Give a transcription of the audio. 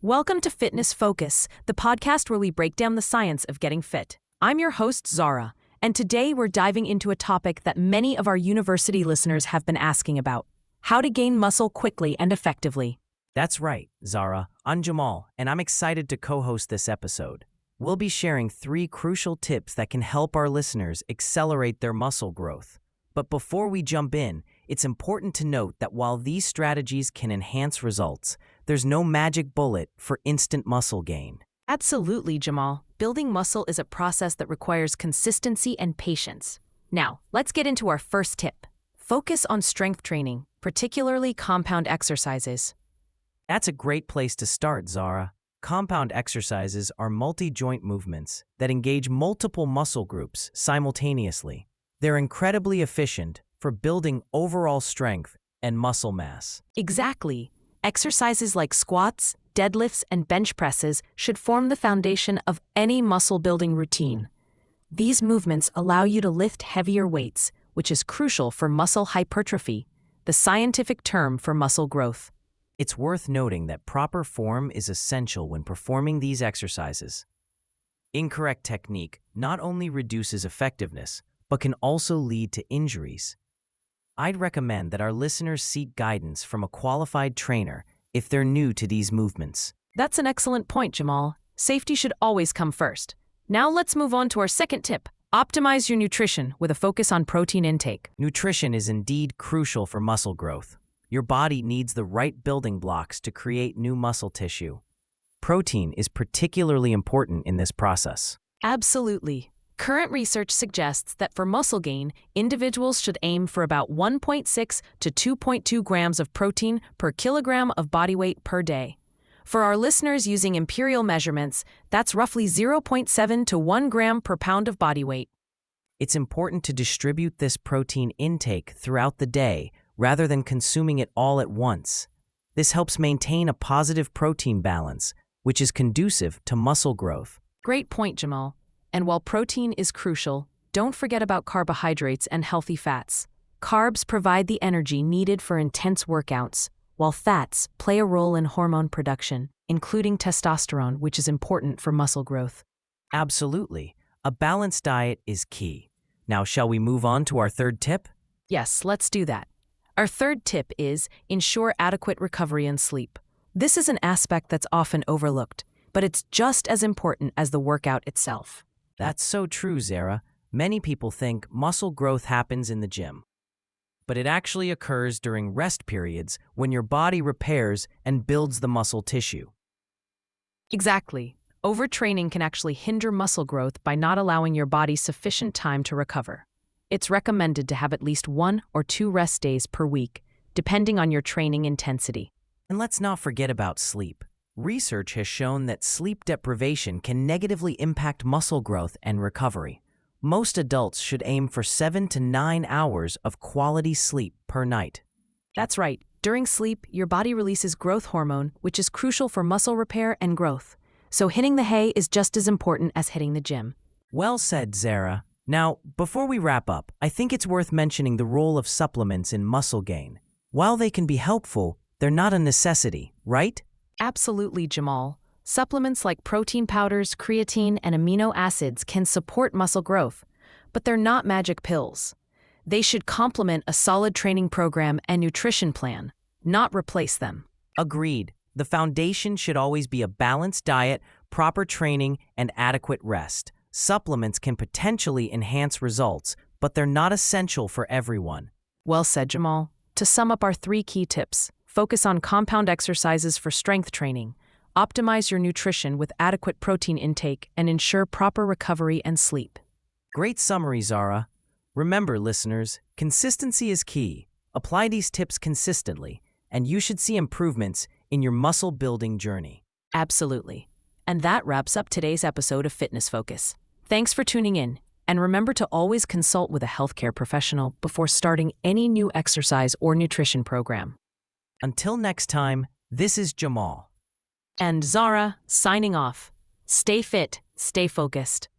Welcome to Fitness Focus, the podcast where we break down the science of getting fit. I'm your host, Zara, and today we're diving into a topic that many of our university listeners have been asking about: how to gain muscle quickly and effectively. That's right, Zara. I'm Jamal, and I'm excited to co-host this episode. We'll be sharing 3 crucial tips that can help our listeners accelerate their muscle growth. But before we jump in, it's important to note that while these strategies can enhance results, there's no magic bullet for instant muscle gain. Absolutely, Jamal. Building muscle is a process that requires consistency and patience. Now, let's get into our first tip. Focus on strength training, particularly compound exercises. That's a great place to start, Zara. Compound exercises are multi-joint movements that engage multiple muscle groups simultaneously. They're incredibly efficient for building overall strength and muscle mass. Exactly. Exercises like squats, deadlifts, and bench presses should form the foundation of any muscle-building routine. These movements allow you to lift heavier weights, which is crucial for muscle hypertrophy, the scientific term for muscle growth. It's worth noting that proper form is essential when performing these exercises. Incorrect technique not only reduces effectiveness, but can also lead to injuries. I'd recommend that our listeners seek guidance from a qualified trainer if they're new to these movements. That's an excellent point, Jamal. Safety should always come first. Now let's move on to our second tip. Optimize your nutrition with a focus on protein intake. Nutrition is indeed crucial for muscle growth. Your body needs the right building blocks to create new muscle tissue. Protein is particularly important in this process. Absolutely. Current research suggests that for muscle gain, individuals should aim for about 1.6 to 2.2 grams of protein per kilogram of body weight per day. For our listeners using imperial measurements, that's roughly 0.7 to 1 gram per pound of body weight. It's important to distribute this protein intake throughout the day rather than consuming it all at once. This helps maintain a positive protein balance, which is conducive to muscle growth. Great point, Jamal. And while protein is crucial, don't forget about carbohydrates and healthy fats. Carbs provide the energy needed for intense workouts, while fats play a role in hormone production, including testosterone, which is important for muscle growth. Absolutely. A balanced diet is key. Now, shall we move on to our third tip? Yes, let's do that. Our third tip is ensure adequate recovery and sleep. This is an aspect that's often overlooked, but it's just as important as the workout itself. That's so true, Zara. Many people think muscle growth happens in the gym, but it actually occurs during rest periods when your body repairs and builds the muscle tissue. Exactly. Overtraining can actually hinder muscle growth by not allowing your body sufficient time to recover. It's recommended to have at least 1 or 2 rest days per week, depending on your training intensity. And let's not forget about sleep. Research has shown that sleep deprivation can negatively impact muscle growth and recovery. Most adults should aim for 7 to 9 hours of quality sleep per night. That's right. During sleep, your body releases growth hormone, which is crucial for muscle repair and growth. So hitting the hay is just as important as hitting the gym. Well said, Zara. Now, before we wrap up, I think it's worth mentioning the role of supplements in muscle gain. While they can be helpful, they're not a necessity, right? Absolutely, Jamal. Supplements like protein powders, creatine, and amino acids can support muscle growth, but they're not magic pills. They should complement a solid training program and nutrition plan, not replace them. Agreed. The foundation should always be a balanced diet, proper training, and adequate rest. Supplements can potentially enhance results, but they're not essential for everyone. Well said, Jamal. To sum up our 3 key tips: focus on compound exercises for strength training, optimize your nutrition with adequate protein intake, and ensure proper recovery and sleep. Great summary, Zara. Remember, listeners, consistency is key. Apply these tips consistently, and you should see improvements in your muscle-building journey. Absolutely. And that wraps up today's episode of Fitness Focus. Thanks for tuning in, and remember to always consult with a healthcare professional before starting any new exercise or nutrition program. Until next time, this is Jamal. And Zara, signing off. Stay fit, stay focused.